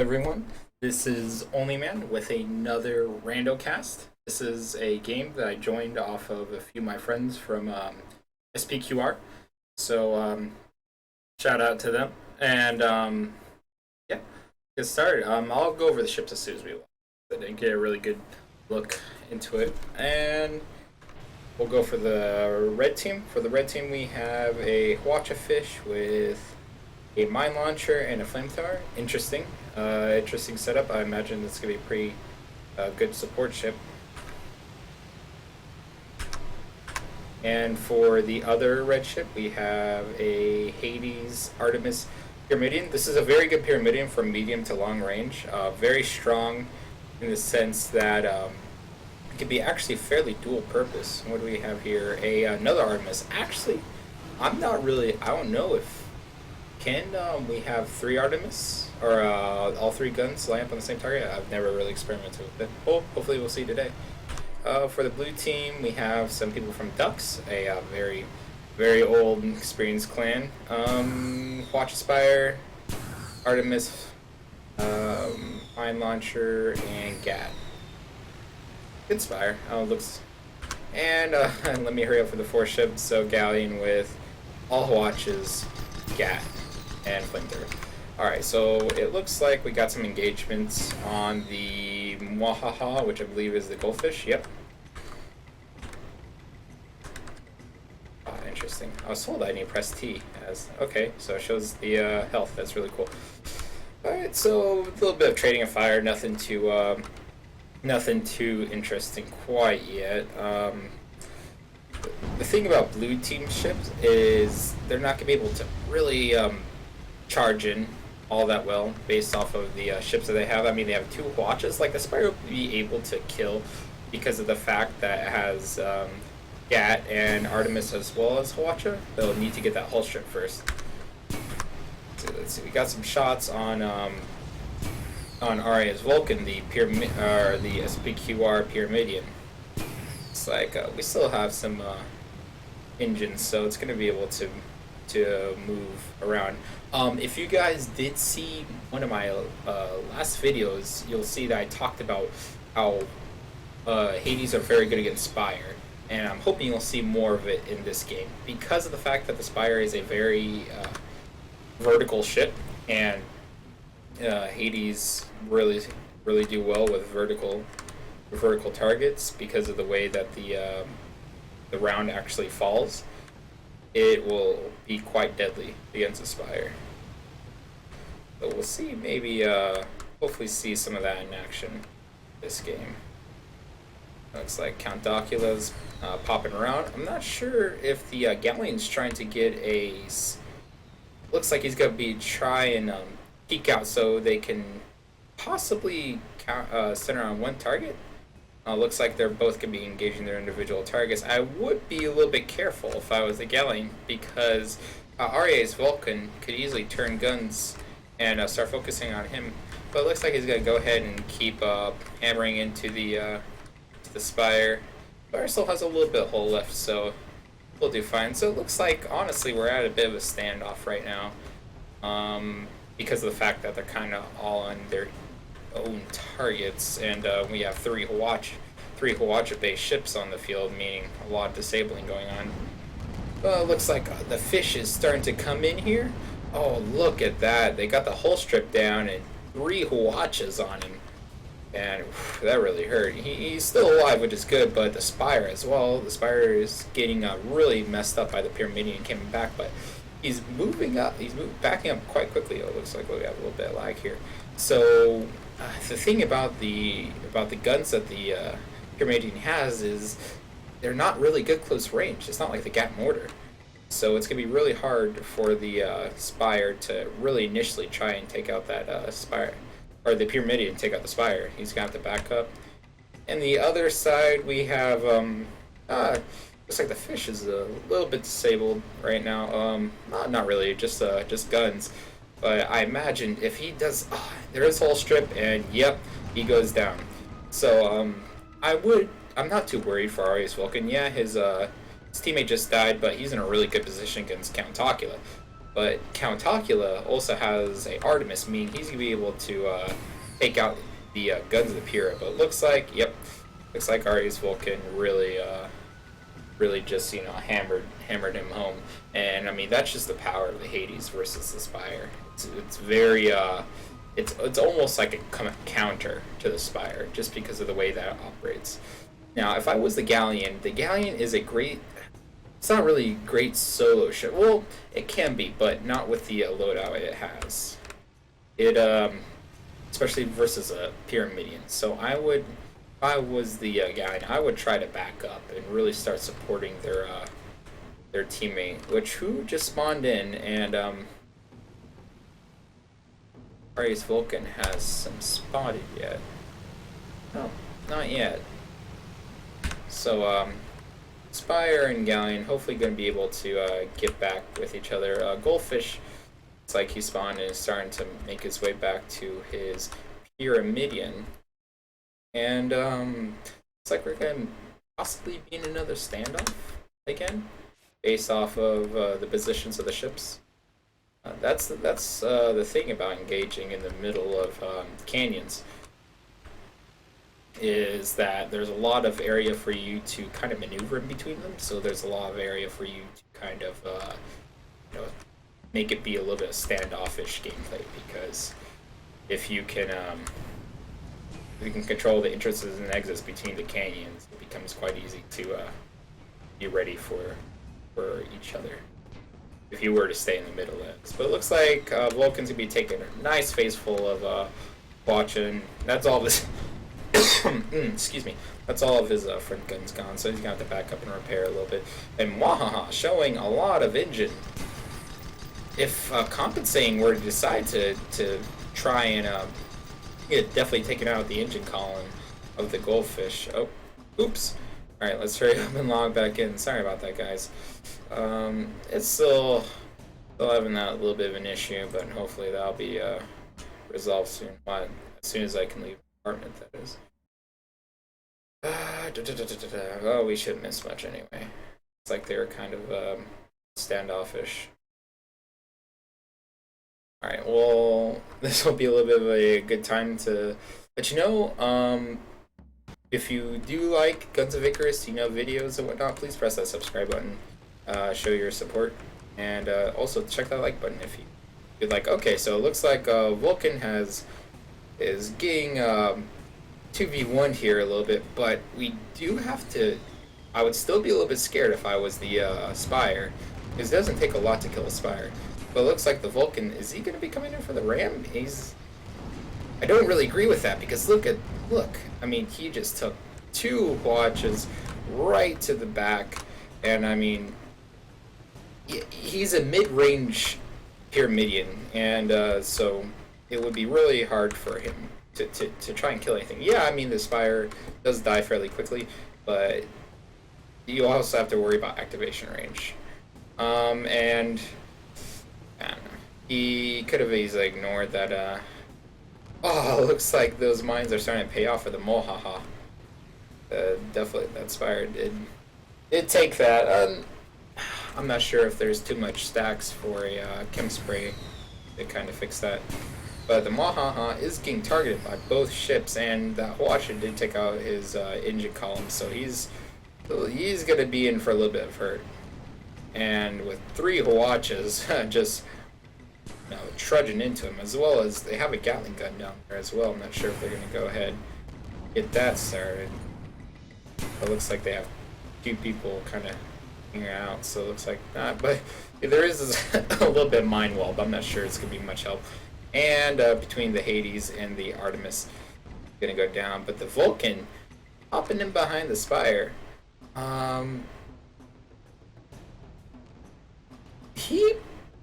everyone. This is Only Man with another RandoCast. This is a game that I joined off of a few of my friends from SPQR. So shout out to them. And yeah, get started. I'll go over the ships as soon as we want. So I didn't get a really good look into it. And we'll go for the red team. For the red team, we have a Hwatcha fish with a mine launcher and a flamethrower. Interesting setup. I imagine it's gonna be a pretty good support ship. And for the other red ship, we have a Hades Artemis Pyramidion. This is a very good Pyramidion from medium to long range. Very strong in the sense that it can be actually fairly dual purpose. What do we have here? Another Artemis. Actually, I don't know if we have three Artemis or all three guns land on the same target. I've never really experimented with it. Well, hopefully we'll see today. For the blue team, we have some people from Ducks, a very, very old and experienced clan. Hwatcha Spire, Artemis, Mine Launcher, and Gat. Good Spire. Looks. And let me hurry up for the four ships. So Galleon with all Hwatchas, Gat, and Flamethrower. Alright, so it looks like we got some engagements on the Mwahaha, which I believe is the goldfish. Yep. Interesting. I was told I need to press T. Okay, so it shows the health. That's really cool. Alright, so a little bit of trading of fire. Nothing too interesting quite yet. The thing about blue team ships is they're not going to be able to really charge in all that well based off of the ships that they have. I mean, they have two Hwatchas. Like, the Spire will be able to kill because of the fact that it has Gat and Artemis as well as Hwatcha. They'll need to get that hull strip first. So let's see. We got some shots on RA's Vulcan, the SPQR Pyramidion. It's like we still have some engines, so it's going to be able to move around. If you guys did see one of my last videos, you'll see that I talked about how Hades are very good against Spire, and I'm hoping you'll see more of it in this game because of the fact that the Spire is a very vertical ship, and Hades really do well with vertical targets because of the way that the round actually falls. It will be quite deadly against the Spire. So we'll see, maybe, hopefully see some of that in action this game. Looks like Count Docula's popping around. I'm not sure if the Galleon's trying to get a... Looks like he's going to be trying peek out so they can possibly center on one target. Looks like they're both going to be engaging their individual targets. I would be a little bit careful if I was the Galleon because RA's Vulcan could easily turn guns and start focusing on him. But it looks like he's going to go ahead and keep hammering into the Spire. Spire still has a little bit of hull left, so we'll do fine. So it looks like, honestly, we're at a bit of a standoff right now because of the fact that they're kind of all on their own targets, and we have three Hwatcha-based ships on the field, meaning a lot of disabling going on. Well, it looks like the fish is starting to come in here. Oh, look at that. They got the hull strip down and three Hwatchas on him. And that really hurt. He's still alive, which is good, but the Spire as well. The Spire is getting really messed up by the Pyramidion and coming back, but he's moving up. He's backing up quite quickly. It looks like we have a little bit of lag here. So the thing about the guns that the Pyramidion has is they're not really good close range. It's not like the Gat mortar. So it's going to be really hard for the Spire to really initially try and take out that Spire. Or the Pyramidion take out the Spire. He's got the backup. And the other side we have looks like the fish is a little bit disabled right now. Not really, just guns. But I imagine if he does, there is hull strip, and yep, he goes down. So I'm not too worried for Vulcan. Yeah, his teammate just died, but he's in a really good position against Count Docula. But Count Tocula also has a Artemis, meaning he's gonna be able to take out the guns of the Pyrrha. But looks like Ari's Vulcan really just hammered him home. And I mean that's just the power of the Hades versus the Spire. It's very it's almost like a counter to the Spire just because of the way that it operates. Now, if I was the Galleon is a great. It's not really great solo ship. Well, it can be, but not with the loadout it has. It especially versus a Pyramidian. So if I was the Galleon, I would try to back up and really start supporting their teammate, who just spawned in, and Ari's Vulcan has some spotted yet. No, not yet. So Spire and Galleon hopefully going to be able to get back with each other. Goldfish, it's like he spawned and is starting to make his way back to his Pyramidian. And it's like we're going to possibly be in another standoff again, based off of the positions of the ships. That's the thing about engaging in the middle of canyons, is that there's a lot of area for you to kind of maneuver in between them. So there's a lot of area for you to kind of make it be a little bit of standoffish gameplay, because if you can control the entrances and exits between the canyons, it becomes quite easy to be ready for each other if you were to stay in the middle of it. But it looks like Vulcan's gonna be taking a nice face full of Hwatcha, and that's all this. Excuse me. That's all of his front guns gone, so he's gonna have to back up and repair a little bit. And Mwahaha showing a lot of engine. If compensating were to decide to try and get definitely taken out the engine column of the Goldfish. Oh, oops. All right, let's hurry up and log back in. Sorry about that, guys. It's still having that little bit of an issue, but hopefully that'll be resolved soon. As soon as I can leave the apartment, that is. Oh, we shouldn't miss much anyway. It's like they were kind of standoffish. Alright, well, this will be a little bit of a good time to let you know. If you do like Guns of Icarus, videos and whatnot, please press that subscribe button, show your support, and also check that like button if you'd like. Okay, so it looks like Vulcan is getting 2v1 here a little bit, but we do have to. I would still be a little bit scared if I was the Spire, because it doesn't take a lot to kill a Spire. But it looks like the Vulcan, is he going to be coming in for the Ram? I don't really agree with that, because look. I mean, he just took 2 Hwatchas right to the back, and I mean, he's a mid-range Pyramidian, and so it would be really hard for him to try and kill anything. Yeah, I mean, the Spire does die fairly quickly, but you also have to worry about activation range. And I don't know. He could have easily ignored that. Oh, looks like those mines are starting to pay off for the Mohaha. Definitely, that Spire did take that. I'm not sure if there's too much stacks for a chem spray to kind of fix that. But the Mohaha is getting targeted by both ships, and that Hwatcha did take out his engine column, so he's gonna be in for a little bit of hurt. And with 3 Hwatchas just trudging into him, as well as they have a Gatling gun down there as well. I'm not sure if they're gonna go ahead and get that started. It looks like they have 2 people kind of hanging out, so it looks like not. But there is a little bit of mine wall, but I'm not sure it's gonna be much help. And between the Hades and the Artemis, gonna go down. But the Vulcan hopping in behind the Spire.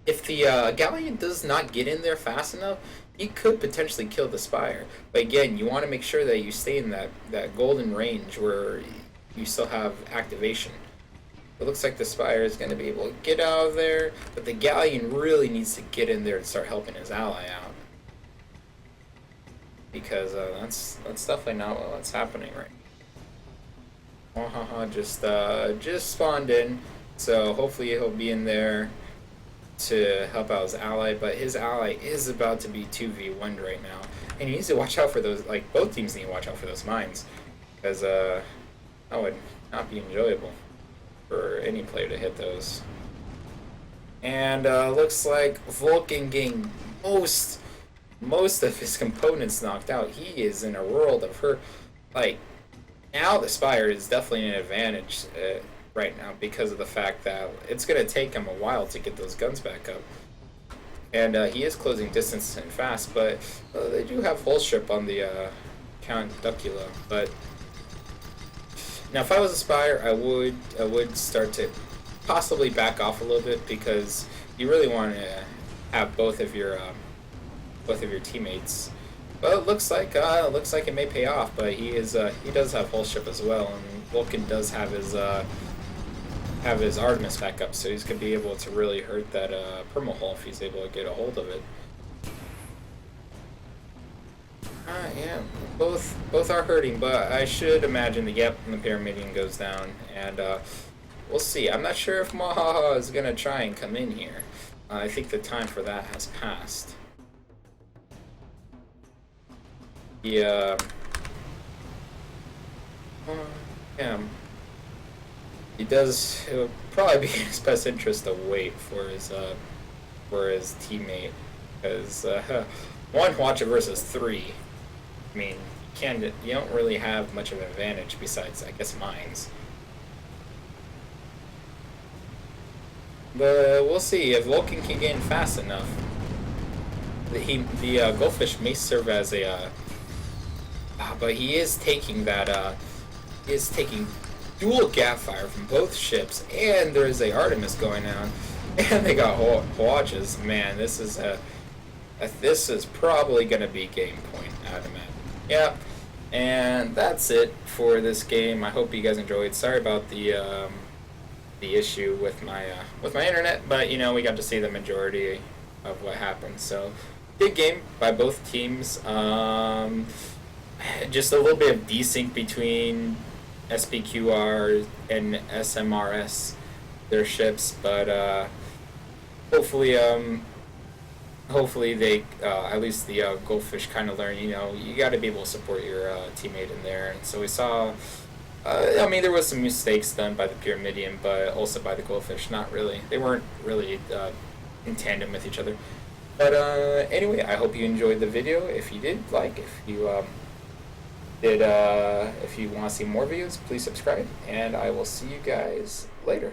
If the Galleon does not get in there fast enough, he could potentially kill the Spire. But again, you want to make sure that you stay in that golden range where you still have activation. It looks like the Spire is going to be able to get out of there, but the Galleon really needs to get in there and start helping his ally out. Because that's definitely not what's happening right now. Just spawned in, so hopefully he'll be in there to help out his ally, but his ally is about to be 2v1 right now, and he needs to watch out for those. Like, both teams need to watch out for those mines, because that would not be enjoyable for any player to hit those. And looks like Vulcan getting most of his components knocked out. He is in a world of hurt. Like, now the Spire is definitely an advantage right now because of the fact that it's going to take him a while to get those guns back up. And he is closing distance and fast, but they do have hull strip on the Count Ducula. But now, if I was a Spire, I would start to possibly back off a little bit, because you really want to have both of your teammates. Well, it looks like it may pay off, but he does have hull strip as well, and Vulcan does have his Artemis back up, so he's gonna be able to really hurt that perma hull if he's able to get a hold of it. Yeah, both are hurting, but I should imagine the gap in the Pyramidion goes down, and we'll see. I'm not sure if Mahaha is gonna try and come in here. I think the time for that has passed. Yeah. He does. It would probably be in his best interest to wait for his teammate, because one Hwatcha versus 3. I mean, you don't really have much of an advantage besides, I guess, mines. But we'll see if Vulcan can get in fast enough. The Goldfish may serve as a. But he is taking that. He is taking dual gap fire from both ships, and there is a Artemis going on, and they got Hwatchas. Man, this is probably gonna be game point, I'd imagine. Yeah, and that's it for this game. I hope you guys enjoyed. Sorry about the issue with my internet, but you know, we got to see the majority of what happened. So, good game by both teams. Just a little bit of desync between SPQR and SMRS, their ships, but hopefully they at least the Goldfish kind of learn. You know, you got to be able to support your teammate in there. And so we saw. I mean, there was some mistakes done by the Pyramidion, but also by the Goldfish. Not really. They weren't really in tandem with each other. But anyway, I hope you enjoyed the video. If you did, if you want to see more videos, please subscribe, and I will see you guys later.